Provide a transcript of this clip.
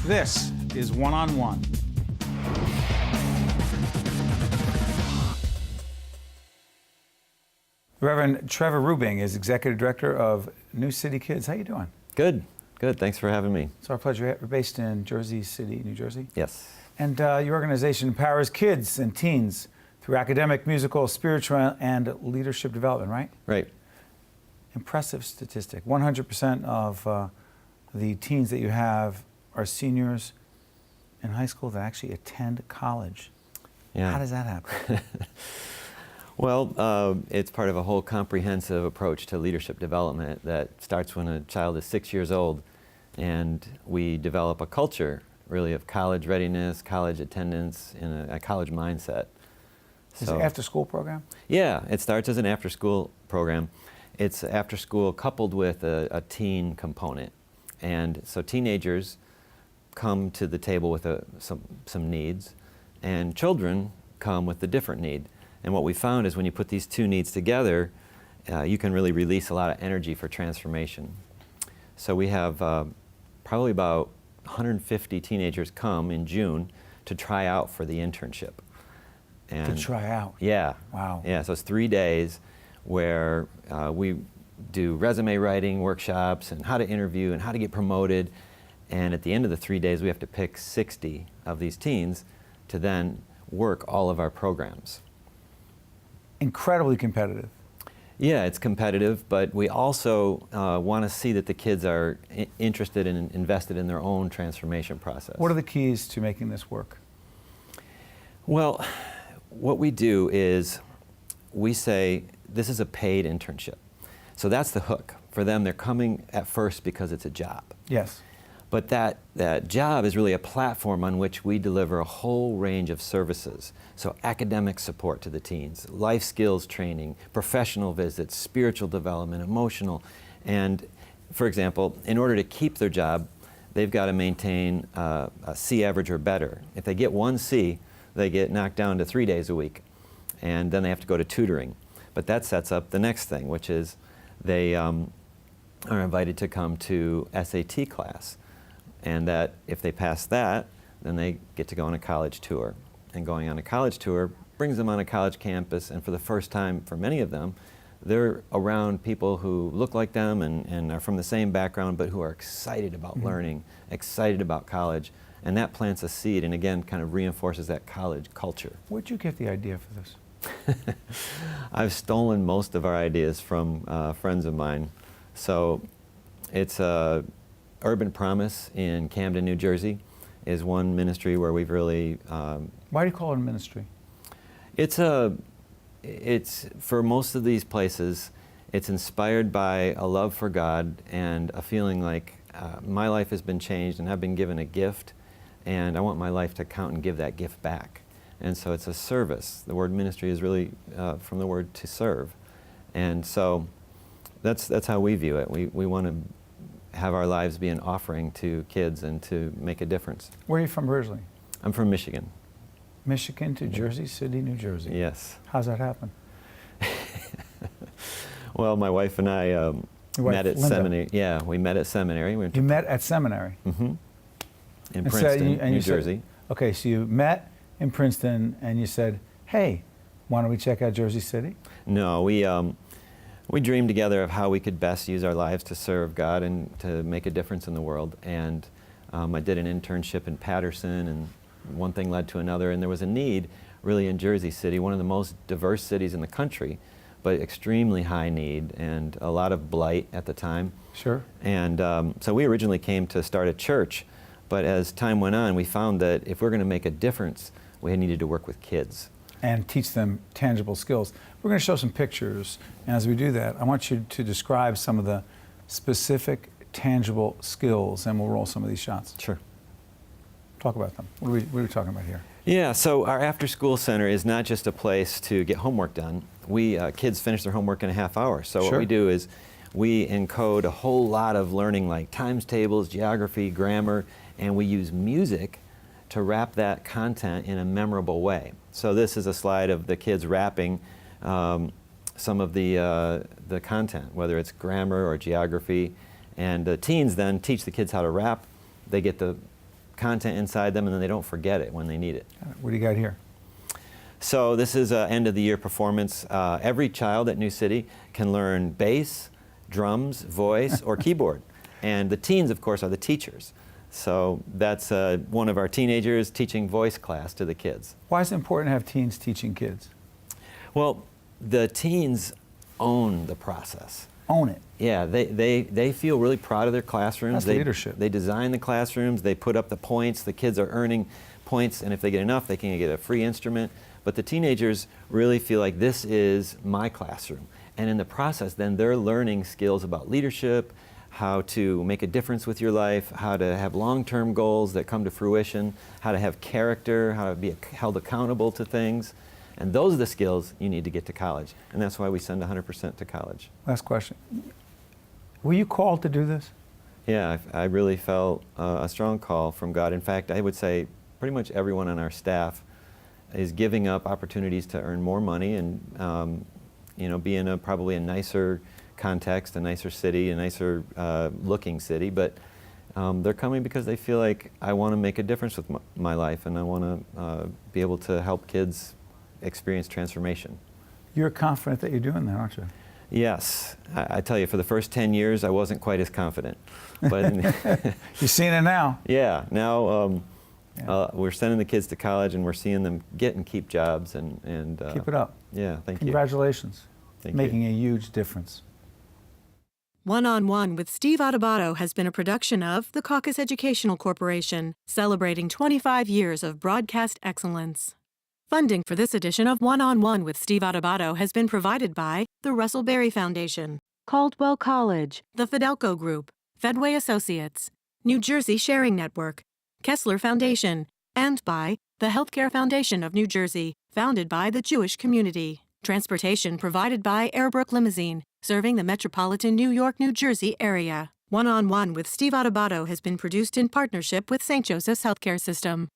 This is One on One. Reverend Trevor Rubingh is Executive Director of New City Kids. How you doing? Good, good. Thanks for having me. It's our pleasure. You're based in Jersey City, New Jersey? Yes. And your organization empowers kids and teens through academic, musical, spiritual, and leadership development, right? Right. Impressive statistic. 100% of the teens that you have are seniors in high school that actually attend college. Yeah. How does that happen? Well, it's part of a whole comprehensive approach to leadership development that starts when a child is 6 years old, and we develop a culture, really, of college readiness, college attendance, and a college mindset. Is it an after-school program? Yeah, it starts as an after-school program. It's after-school coupled with a teen component. And so teenagers come to the table with some needs, and children come with a different need. And what we found is when you put these two needs together, you can really release a lot of energy for transformation. So we have probably about 150 teenagers come in June to try out for the internship. And To try out? Yeah. Wow. Yeah, so it's 3 days where we do resume writing workshops and how to interview and how to get promoted. And at the end of the 3 days, we have to pick 60 of these teens to then work all of our programs. Incredibly competitive. Yeah, it's competitive, but we also want to see that the kids are interested and invested in their own transformation process. What are the keys to making this work? Well, what we do is we say this is a paid internship. So that's the hook. For them, they're coming at first because it's a job. Yes. But that job is really a platform on which we deliver a whole range of services. So academic support to the teens, life skills training, professional visits, spiritual development, emotional. And for example, in order to keep their job, they've got to maintain a C average or better. If they get one C, they get knocked down to 3 days a week. And then they have to go to tutoring. But that sets up the next thing, which is they are invited to come to SAT class. And that if they pass that, then they get to go on a college tour. And going on a college tour brings them on a college campus, and for the first time for many of them, they're around people who look like them and are from the same background, but who are excited about learning, excited about college. And that plants a seed and again kind of reinforces that college culture. Where'd you get the idea for this? I've stolen most of our ideas from friends of mine. So it's Urban Promise in Camden, New Jersey is one ministry where we've really... Why do you call it a ministry? It's for most of these places, it's inspired by a love for God and a feeling like my life has been changed and I've been given a gift, and I want my life to count and give that gift back. And so it's a service. The word ministry is really from the word to serve. And so that's how we view it. We want to have our lives be an offering to kids and to make a difference. Where are you from originally? I'm from Michigan. Michigan to Jersey City, New Jersey. Yes. How's that happen? Well, my wife and I met at seminary. Yeah, we met at seminary. You met at seminary? Mm-hmm. In And so Princeton, you New said- Jersey. Okay, so you met in Princeton and you said, hey, why don't we check out Jersey City? No, we dreamed together of how we could best use our lives to serve God and to make a difference in the world. And I did an internship in Patterson, and one thing led to another, and there was a need really in Jersey City, one of the most diverse cities in the country, but extremely high need and a lot of blight at the time. Sure. And so we originally came to start a church, but as time went on, we found that if we're going to make a difference, we needed to work with kids. And teach them tangible skills. We're going to show some pictures, and as we do that, I want you to describe some of the specific, tangible skills, and we'll roll some of these shots. Sure. Talk about them. What are we talking about here? Yeah, so our after-school center is not just a place to get homework done. Kids finish their homework in a half hour. So Sure. what we do is we encode a whole lot of learning like times tables, geography, grammar, and we use music to wrap that content in a memorable way. So this is a slide of the kids rapping some of the content, whether it's grammar or geography. And the teens then teach the kids how to rap. They get the content inside them, and then they don't forget it when they need it. What do you got here? So this is an end-of-the-year performance. Every child at New City can learn bass, drums, voice, or keyboard. And the teens, of course, are the teachers. So that's one of our teenagers teaching voice class to the kids. Why is it important to have teens teaching kids? Well, the teens own the process. Own it. Yeah, they feel really proud of their classrooms. That's leadership. They design the classrooms, they put up the points, the kids are earning points, and if they get enough, they can get a free instrument. But the teenagers really feel like this is my classroom. And in the process, then they're learning skills about leadership, how to make a difference with your life, how to have long-term goals that come to fruition, how to have character, how to be held accountable to things. And those are the skills you need to get to college. And that's why we send 100% to college. Last question. Were you called to do this? Yeah, I really felt a strong call from God. In fact, I would say pretty much everyone on our staff is giving up opportunities to earn more money and be in probably a nicer context, a nicer city, a nicer looking city. But they're coming because they feel like I want to make a difference with my life, and I want to be able to help kids experience transformation. You're confident that you're doing that, aren't you? Yes. I tell you, for the first 10 years, I wasn't quite as confident. But You're seeing it now. Yeah. Now we're sending the kids to college, and we're seeing them get and keep jobs. And Keep it up. Yeah, thank you. Congratulations. Thank Making you. a huge difference. One-on-One with Steve Adubato has been a production of the Caucus Educational Corporation, celebrating 25 years of broadcast excellence. Funding for this edition of One-on-One with Steve Adubato has been provided by the Russell Berry Foundation, Caldwell College, the Fidelco Group, Fedway Associates, New Jersey Sharing Network, Kessler Foundation, and by the Healthcare Foundation of New Jersey, founded by the Jewish community. Transportation provided by Airbrook Limousine, serving the metropolitan New York, New Jersey area. One-on-One with Steve Adubato has been produced in partnership with St. Joseph's Healthcare System.